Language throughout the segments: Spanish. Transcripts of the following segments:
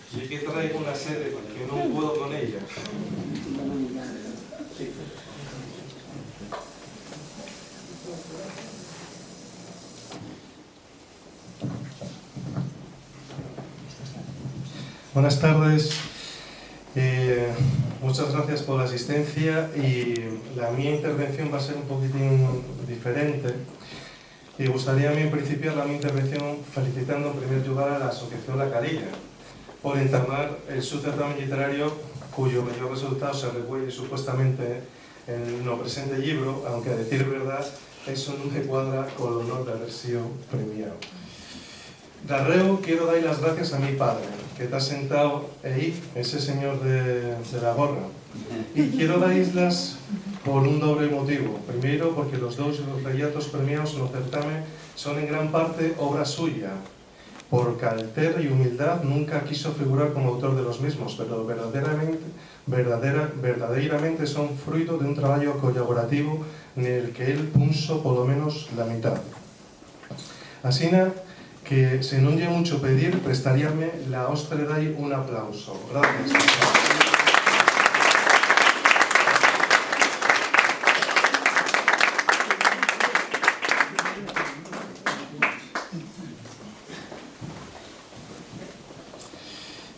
Sí que traigo una sede que non puedo con ella. Buenas tardes. Muchas gracias por la asistencia y la mía intervención va a ser un poquitín diferente. Y gustaría a mí principiar la mi intervención felicitando en primer lugar a la Asociación La Carilla por entamar el su certamen literario cuyo mayor resultado se recuelle supuestamente en el presente libro, aunque a decir verdad eso non me cuadra con el honor de haber sido premiado. Darreu, quiero dar las gracias a mi padre, que está sentado ahí, ese señor de la gorra. Y quiero darlas por un doble motivo. Primero, porque los dos relatos premiados en el certamen son en gran parte obra suya. Por carácter y humildad nunca quiso figurar como autor de los mismos, pero verdaderamente son fruto de un trabajo colaborativo en el que él puso por lo menos la mitad. Así que, si no llevo mucho pedir, prestaríame la ostre dai un aplauso. Gracias.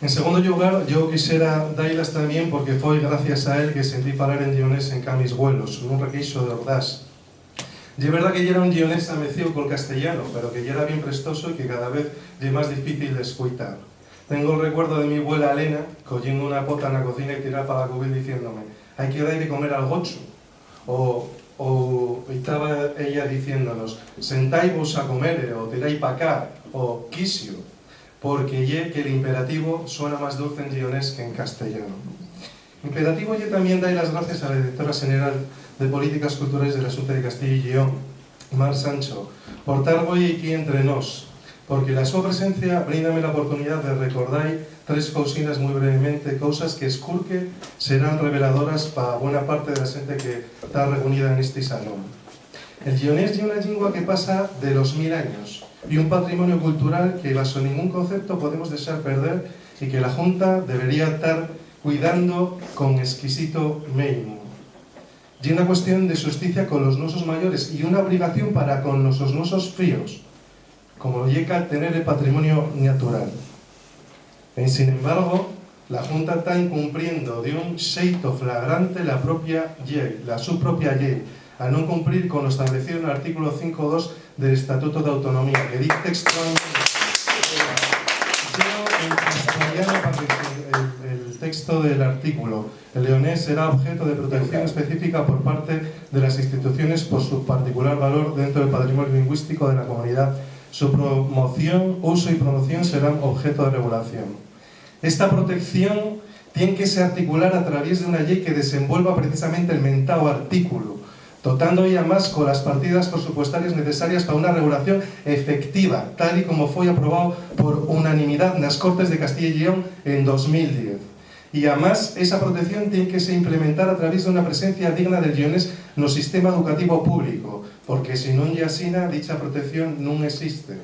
En segundo lugar, yo quisiera darlas también porque fue gracias a él que sentí falar en guionés en camis vuelos, un requeixo de ordaz. Y es verdad que ya era un guionés amecido con el castellano, pero que ya era bien prestoso y que cada vez es más difícil de escuchar. Tengo el recuerdo de mi abuela Elena cogiendo una pota en la cocina y tirar para la cubierta diciéndome: hay que dar de comer al gocho. O estaba ella diciéndonos: sentáis vos a comer, o tiráis para acá, o quisio, porque ye que el imperativo suena más dulce en guionés que en castellano. Imperativo ye también dar las gracias a la directora general de Políticas Culturales de la Xunta de Castilla y Lleón, Mar Sancho, por estar hoy aquí entre nos, porque la súa presencia bríndame la oportunidad de recordar tres cousinas muy brevemente, cosas que escurque serán reveladoras para buena parte de la gente que está reunida en este salón. El guionés es una lengua que pasa de los 1000 años y un patrimonio cultural que bajo ningún concepto podemos desear perder y que la Junta debería estar cuidando con exquisito mimo. Y una cuestión de justicia con los nuestros mayores y una obligación para con nuestros nuestros fríos, como llega tener el patrimonio natural. Y sin embargo, la Junta está incumpliendo de un xeito flagrante la su propia ley, a no cumplir con lo establecido en el artículo 5.2 del Estatuto de Autonomía, que dice textualmente, en castellano para el texto del artículo: el leonés será objeto de protección específica por parte de las instituciones por su particular valor dentro del patrimonio lingüístico de la comunidad. Su promoción, uso y promoción serán objeto de regulación. Esta protección tiene que se articular a través de una ley que desenvuelva precisamente el mentado artículo, dotando ella más con las partidas presupuestarias necesarias para una regulación efectiva, tal y como fue aprobado por unanimidad en las Cortes de Castilla y León en 2010. Y además, esa protección tiene que se implementar a través de una presencia digna del guionés no sistema educativo público, porque si non lle asina, dicha protección non existe.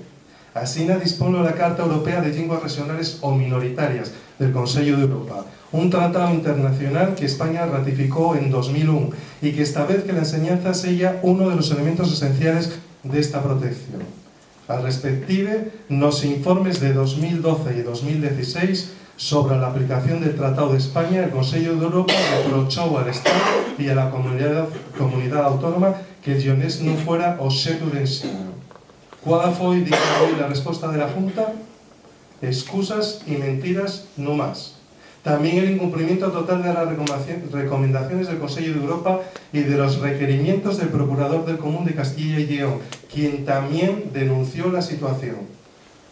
Asina dispone la Carta Europea de Linguas Regionales o Minoritarias del Consejo de Europa, un tratado internacional que España ratificó en 2001 y que establece que la enseñanza sella uno de los elementos esenciales de esta protección. Al respective, los informes de 2012 y 2016 sobre la aplicación del Tratado de España, el Consejo de Europa reprochó al Estado y a la comunidad autónoma que el guionés no fuera objeto de ensino. ¿Cuál fue, digo hoy, la respuesta de la Junta? Excusas y mentiras no más. También el incumplimiento total de las recomendaciones del Consejo de Europa y de los requerimientos del Procurador del Común de Castilla y León, quien también denunció la situación.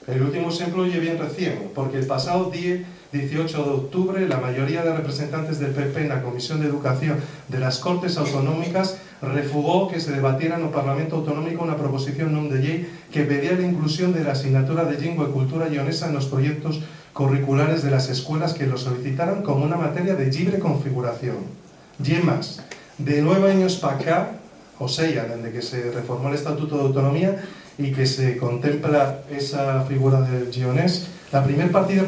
El último ejemplo es bien recién, porque el pasado día 18 de octubre la mayoría de representantes del PP en la Comisión de Educación de las Cortes Autonómicas refugó que se debatiera en el Parlamento Autonómico una proposición non de ley que pedía la inclusión de la asignatura de Lengua y Cultura leonesa en los proyectos curriculares de las escuelas que lo solicitaran como una materia de libre configuración. Y más, de 9 años para acá, o sea, desde que se reformó el Estatuto de Autonomía, y que se contempla esa figura del guionés, la primera partida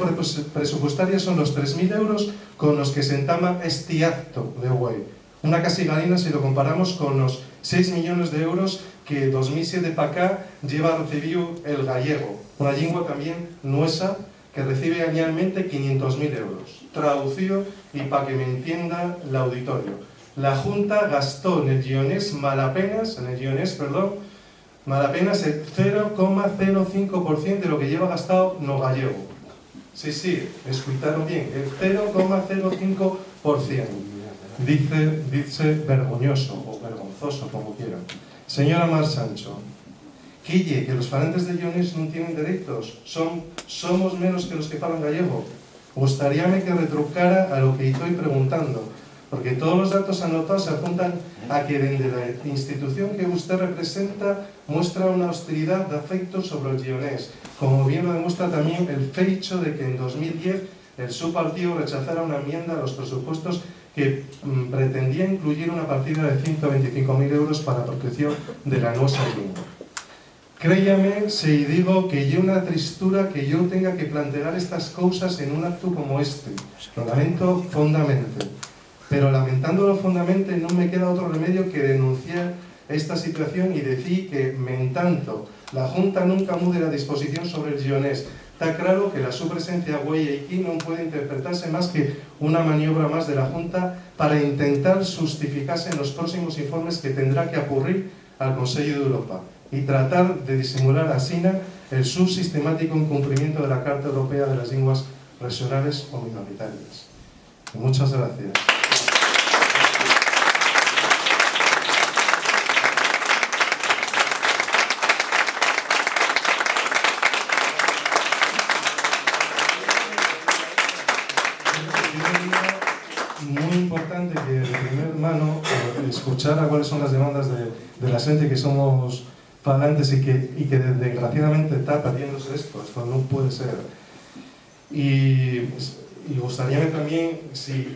presupuestaria son los 3.000 euros con los que se entama este acto de güey. Una casi galina si lo comparamos con los 6 millones de euros que 2007 para acá lleva recibido el gallego, una lengua también nuestra que recibe anualmente 500.000 euros. Traducido y para que me entienda el auditorio. La Junta gastó en el guionés malapenas el 0,05% de lo que lleva gastado no gallego. Sí, escucharon bien, el 0,05%. Dice vergonzoso o vergonzoso, como quieran. Señora Mar Sancho, que los falantes de guiones no tienen derechos, somos menos que los que falan gallego. Gustaríame que retrucara a lo que estoy preguntando, porque todos los datos anotados apuntan a que desde la institución que usted representa muestra una hostilidad de afecto sobre el guionés, como bien lo demuestra también el hecho de que en 2010 el su partido rechazara una enmienda a los presupuestos que pretendía incluir una partida de 125.000 euros para la protección de la nuestra lengua. Créame si digo que yo una tristura que yo tenga que plantear estas cosas en un acto como este. Lo lamento fondamente. Pero lamentándolo fondamente no me queda otro remedio que denunciar esta situación y decir que, mentanto, la Junta nunca mude la disposición sobre el guionés. Está claro que la su presencia güey aquí no puede interpretarse más que una maniobra más de la Junta para intentar justificarse en los próximos informes que tendrá que ocurrir al Consejo de Europa y tratar de disimular así el subsistemático incumplimiento de la Carta Europea de las Lenguas Regionales o Minoritarias. Muchas gracias. Muy importante que de primera mano escuchar cuáles son las demandas de la gente que somos falantes y que desgraciadamente está perdiéndose esto no puede ser. Y gustaría también, si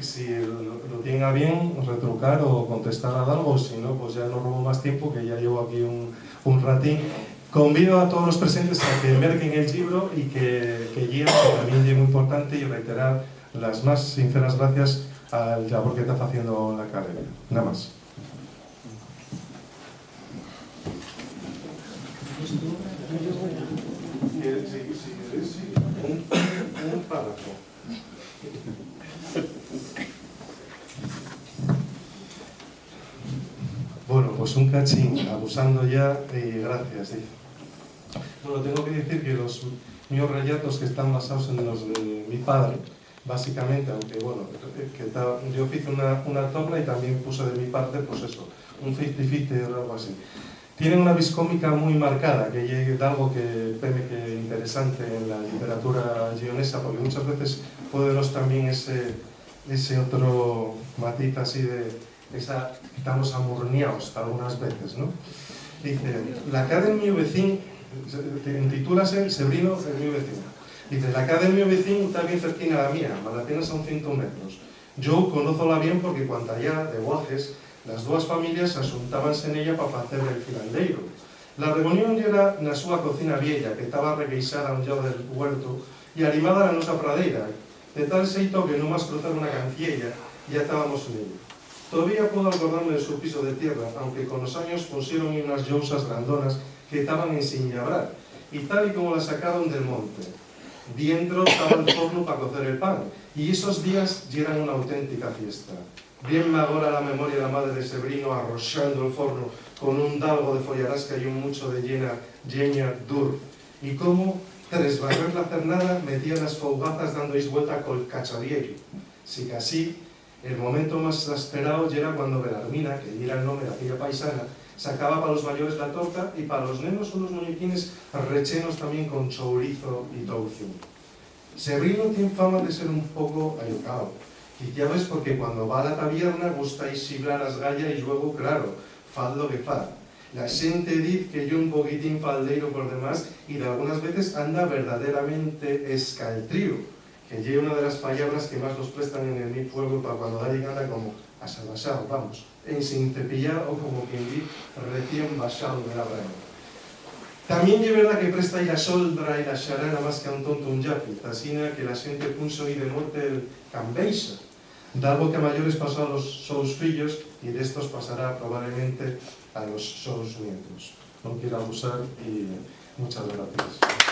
lo tenga bien, retrucar o contestar a algo, si no, pues ya no robo más tiempo, que ya llevo aquí un ratín. Convido a todos los presentes a que merquen el libro y que guíen, que también es muy importante, y reiterar las más sinceras gracias al labor que está haciendo la academia. Nada más. Un párrafo. Bueno, pues un cachín, abusando ya, y gracias. Bueno, tengo que decir que los míos relatos que están basados en los de mi padre, básicamente, aunque bueno, yo hice una tobla y también puse de mi parte, pues eso, un 50-50 o algo así. Tienen una vis cómica muy marcada, que es algo que teme que es interesante en la literatura guionesa, porque muchas veces puede ver también ese otro matiz así de estamos amurneados algunas veces, ¿no? Dice, la casa del mío vecino, titúlase Sebrino, el mío vecino. Dice, la casa del mío vecino está bien cerquina a la mía, más apenas son 100 metros. Yo conozco-la bien porque cuando allá, de Guajes, las dos familias asuntábanse en ella para hacer el filandeiro. La reunión era na súa cocina vieja, que estaba requeixada a un lado del huerto y animada a la nosa pradeira, de tal xeito que no más cruzar una canciella ya estábamos en ello. Todavía puedo acordarme de su piso de tierra, aunque con los años pusieron unas llosas grandonas que estaban en sin llabrar, y tal y como las sacaron del monte. Dentro estaba el forno para cocer el pan, y esos días ya eran una auténtica fiesta. Bien me agora la memoria de la madre de Sebrino arrochando el forno con un dalgo de follarasca y un mucho de lleña dur, y como, tras barrer la cernada, metía las fougazas dándois vuelta col cachadiello. Si que así, el momento más esperado ya era cuando Belarmina, que era el nombre de aquella paisana, sacaba para los mayores la torta y para los nenos unos muñequines rellenos también con chourizo y toución. Sebrino tiene fama de ser un poco ayucao, y ya ves porque cuando va a la taberna gusta isiblar las gallas y luego, claro, faz lo que faz. La gente dice que yo un poquitín faldeiro por demás y de algunas veces anda verdaderamente escaltrío, que lleva una de las palabras que más nos prestan en el mi pueblo para cuando da llegada como asalvasado, vamos, en sin cepillar o como quien dice recién basado de la reina. También é verdad que presta ir a soldra e a xarana máis que a un tonto un yapi, tasina que la xente punso ir de morte el cambeixa, dado que a mayores pasó a los seus fillos e destos pasará probablemente a los seus nietos. Non quiero abusar y muchas gracias.